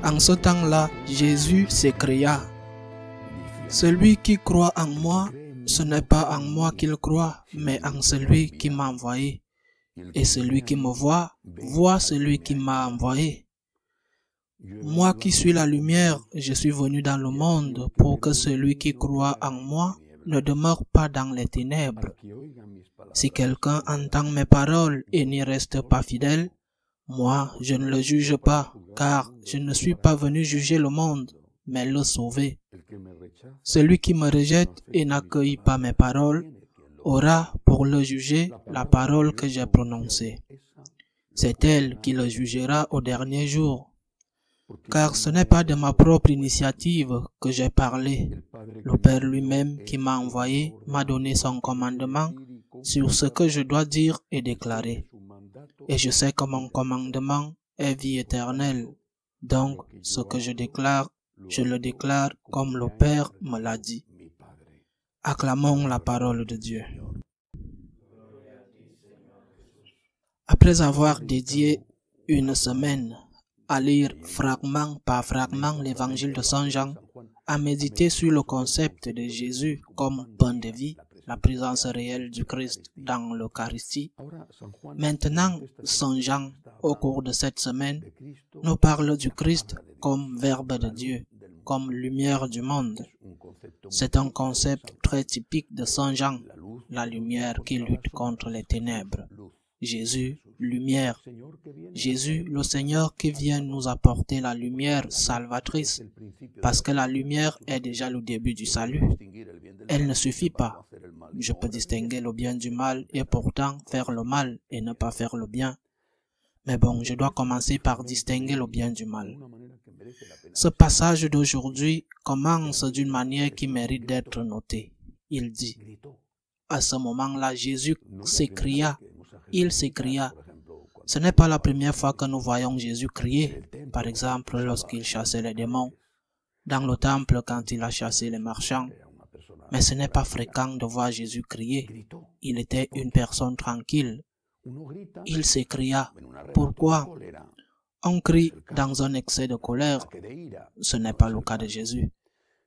En ce temps-là, Jésus s'écria, « Celui qui croit en moi, ce n'est pas en moi qu'il croit, mais en celui qui m'a envoyé. Et celui qui me voit, voit celui qui m'a envoyé. Moi qui suis la lumière, je suis venu dans le monde pour que celui qui croit en moi ne demeure pas dans les ténèbres. Si quelqu'un entend mes paroles et n'y reste pas fidèle, moi je ne le juge pas, car je ne suis pas venu juger le monde, mais le sauver. Celui qui me rejette et n'accueille pas mes paroles aura pour le juger la parole que j'ai prononcée. C'est elle qui le jugera au dernier jour. Car ce n'est pas de ma propre initiative que j'ai parlé. Le Père lui-même qui m'a envoyé m'a donné son commandement sur ce que je dois dire et déclarer. Et je sais que mon commandement est vie éternelle. Donc, ce que je déclare, je le déclare comme le Père me l'a dit. Acclamons la parole de Dieu. Après avoir dédié une semaine à lire fragment par fragment l'évangile de Saint Jean, à méditer sur le concept de Jésus comme pain de vie, la présence réelle du Christ dans l'Eucharistie. Maintenant, Saint Jean, au cours de cette semaine, nous parle du Christ comme Verbe de Dieu, comme lumière du monde. C'est un concept très typique de Saint Jean, la lumière qui lutte contre les ténèbres. Jésus, lumière. Jésus, le Seigneur qui vient nous apporter la lumière salvatrice, parce que la lumière est déjà le début du salut. Elle ne suffit pas. Je peux distinguer le bien du mal et pourtant faire le mal et ne pas faire le bien. Mais bon, je dois commencer par distinguer le bien du mal. Ce passage d'aujourd'hui commence d'une manière qui mérite d'être notée. Il dit, à ce moment-là, Jésus s'écria. Il s'écria. Ce n'est pas la première fois que nous voyons Jésus crier, par exemple lorsqu'il chassait les démons, dans le temple quand il a chassé les marchands. Mais ce n'est pas fréquent de voir Jésus crier. Il était une personne tranquille. Il s'écria. Pourquoi? On crie dans un excès de colère. Ce n'est pas le cas de Jésus.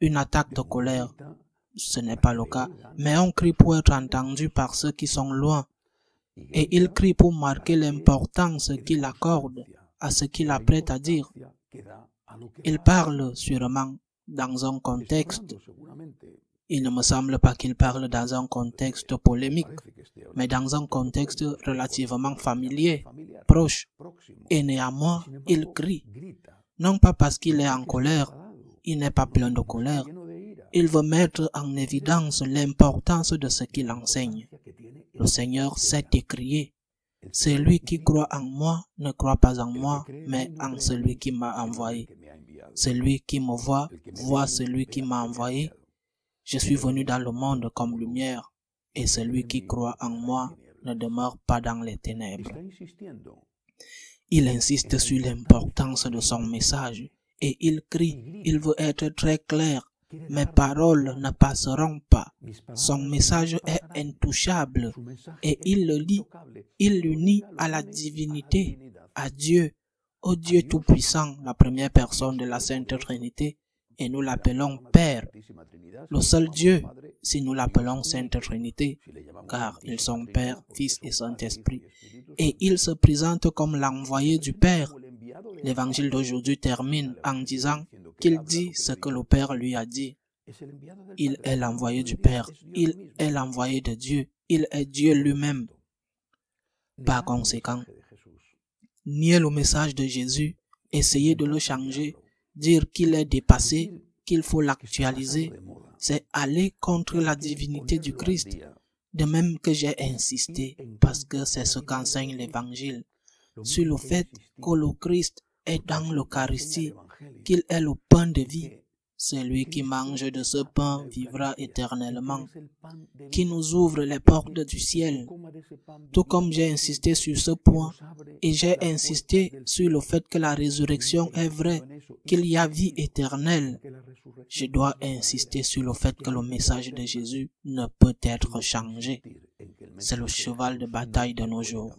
Une attaque de colère. Ce n'est pas le cas. Mais on crie pour être entendu par ceux qui sont loin. Et il crie pour marquer l'importance qu'il accorde à ce qu'il apprête à dire. Il parle sûrement dans un contexte. Il ne me semble pas qu'il parle dans un contexte polémique, mais dans un contexte relativement familier, proche. Et néanmoins, il crie. Non pas parce qu'il est en colère, il n'est pas plein de colère. Il veut mettre en évidence l'importance de ce qu'il enseigne. Le Seigneur sait écrier. Celui qui croit en moi ne croit pas en moi, mais en celui qui m'a envoyé. Celui qui me voit, voit celui qui m'a envoyé. Je suis venu dans le monde comme lumière, et celui qui croit en moi ne demeure pas dans les ténèbres. Il insiste sur l'importance de son message, et il crie, il veut être très clair. Mes paroles ne passeront pas. Son message est intouchable et il le lit. Il l'unit à la divinité, à Dieu, au Dieu Tout-Puissant, la première personne de la Sainte Trinité, et nous l'appelons Père. Le seul Dieu, si nous l'appelons Sainte Trinité, car ils sont Père, Fils et Saint-Esprit, et il se présente comme l'envoyé du Père. L'évangile d'aujourd'hui termine en disant qu'il dit ce que le Père lui a dit. Il est l'envoyé du Père, il est l'envoyé de Dieu, il est Dieu lui-même. Par conséquent, nier le message de Jésus, essayer de le changer, dire qu'il est dépassé, qu'il faut l'actualiser, c'est aller contre la divinité du Christ. De même que j'ai insisté, parce que c'est ce qu'enseigne l'Évangile, sur le fait que le Christ est dans l'Eucharistie, qu'il est le pain de vie. Celui qui mange de ce pain vivra éternellement, qui nous ouvre les portes du ciel. Tout comme j'ai insisté sur ce point, et j'ai insisté sur le fait que la résurrection est vraie, qu'il y a vie éternelle, je dois insister sur le fait que le message de Jésus ne peut être changé. C'est le cheval de bataille de nos jours.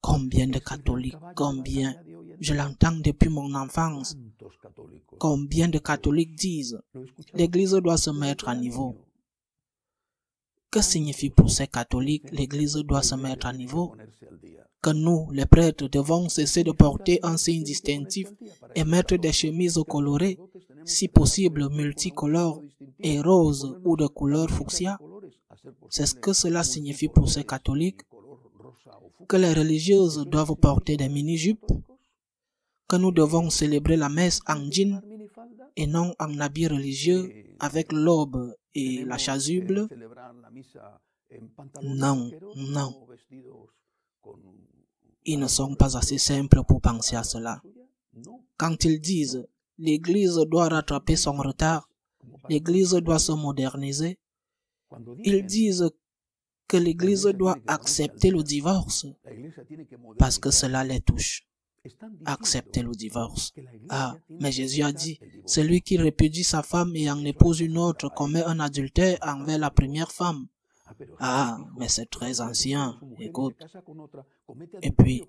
Combien de catholiques, combien Je l'entends depuis mon enfance. Combien de catholiques disent « l'Église doit se mettre à niveau ». Que signifie pour ces catholiques « l'Église doit se mettre à niveau » ? Que nous, les prêtres, devons cesser de porter un signe distinctif et mettre des chemises colorées, si possible multicolores et roses ou de couleur fuchsia. C'est ce que cela signifie pour ces catholiques. Que les religieuses doivent porter des mini-jupes, que nous devons célébrer la messe en jean et non en habit religieux avec l'aube et la chasuble. Non, non. Ils ne sont pas assez simples pour penser à cela. Quand ils disent « l'Église doit rattraper son retard, l'Église doit se moderniser », ils disent que l'Église doit accepter le divorce parce que cela les touche. Accepter le divorce. Ah, mais Jésus a dit, celui qui répudie sa femme et en épouse une autre commet un adultère envers la première femme. Ah, mais c'est très ancien, écoute. Et puis,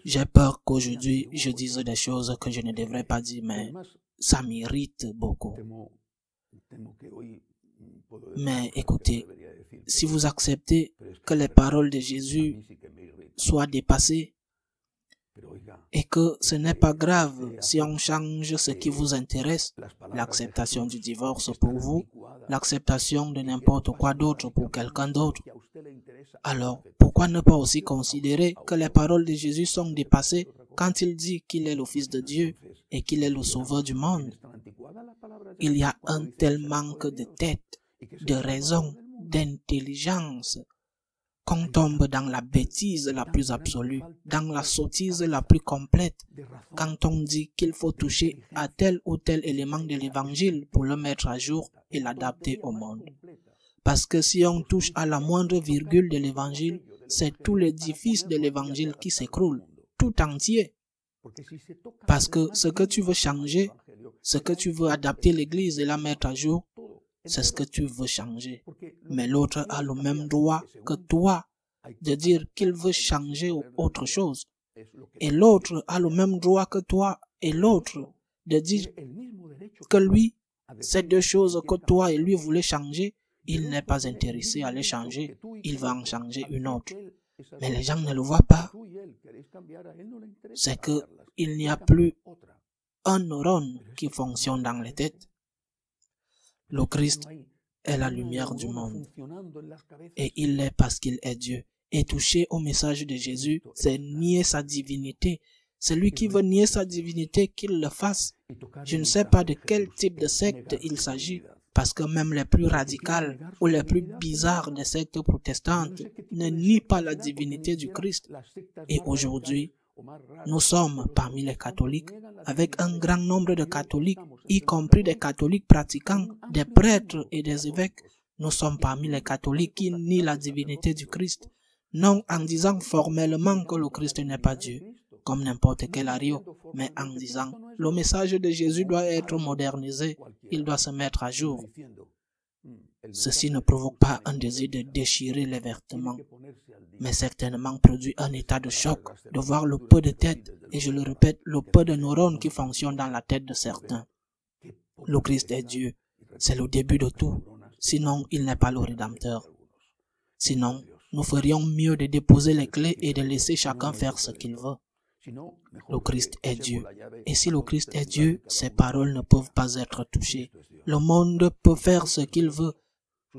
j'ai peur qu'aujourd'hui je dise des choses que je ne devrais pas dire, mais ça m'irrite beaucoup. Mais écoutez, si vous acceptez que les paroles de Jésus soient dépassées et que ce n'est pas grave si on change ce qui vous intéresse, l'acceptation du divorce pour vous, l'acceptation de n'importe quoi d'autre pour quelqu'un d'autre, alors pourquoi ne pas aussi considérer que les paroles de Jésus sont dépassées quand il dit qu'il est le Fils de Dieu et qu'il est le Sauveur du monde? Il y a un tel manque de tête, de raison, d'intelligence, qu'on tombe dans la bêtise la plus absolue, dans la sottise la plus complète, quand on dit qu'il faut toucher à tel ou tel élément de l'évangile pour le mettre à jour et l'adapter au monde. Parce que si on touche à la moindre virgule de l'évangile, c'est tout l'édifice de l'évangile qui s'écroule, tout entier. Parce que ce que tu veux changer, ce que tu veux adapter l'église et la mettre à jour, c'est ce que tu veux changer. Mais l'autre a le même droit que toi de dire qu'il veut changer autre chose. Et l'autre a le même droit que toi et l'autre de dire que lui, ces deux choses que toi et lui voulez changer, il n'est pas intéressé à les changer, il va en changer une autre. Mais les gens ne le voient pas. C'est qu'il n'y a plus un neurone qui fonctionne dans les têtes. Le Christ est la lumière du monde. Et il l'est parce qu'il est Dieu. Et toucher au message de Jésus, c'est nier sa divinité. Celui qui veut nier sa divinité, qu'il le fasse. Je ne sais pas de quel type de secte il s'agit, parce que même les plus radicales ou les plus bizarres des sectes protestantes ne nient pas la divinité du Christ. Et aujourd'hui, nous sommes parmi les catholiques, avec un grand nombre de catholiques, y compris des catholiques pratiquants, des prêtres et des évêques. Nous sommes parmi les catholiques qui nient la divinité du Christ, non en disant formellement que le Christ n'est pas Dieu, comme n'importe quel ario, mais en disant le message de Jésus doit être modernisé, il doit se mettre à jour. Ceci ne provoque pas un désir de déchirer les vêtements, mais certainement produit un état de choc de voir le peu de tête, et je le répète, le peu de neurones qui fonctionnent dans la tête de certains. Le Christ est Dieu, c'est le début de tout, sinon il n'est pas le Rédempteur. Sinon, nous ferions mieux de déposer les clés et de laisser chacun faire ce qu'il veut. Le Christ est Dieu, et si le Christ est Dieu, ses paroles ne peuvent pas être touchées. Le monde peut faire ce qu'il veut,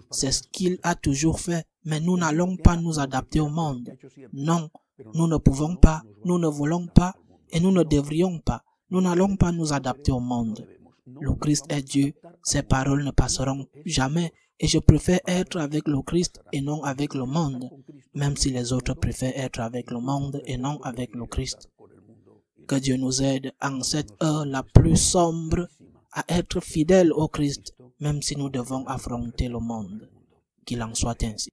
c'est ce qu'il a toujours fait, mais nous n'allons pas nous adapter au monde. Non, nous ne pouvons pas, nous ne voulons pas, et nous ne devrions pas. Nous n'allons pas nous adapter au monde. Le Christ est Dieu, ses paroles ne passeront jamais, et je préfère être avec le Christ et non avec le monde, même si les autres préfèrent être avec le monde et non avec le Christ. Que Dieu nous aide en cette heure la plus sombre à être fidèles au Christ, même si nous devons affronter le monde. Qu'il en soit ainsi.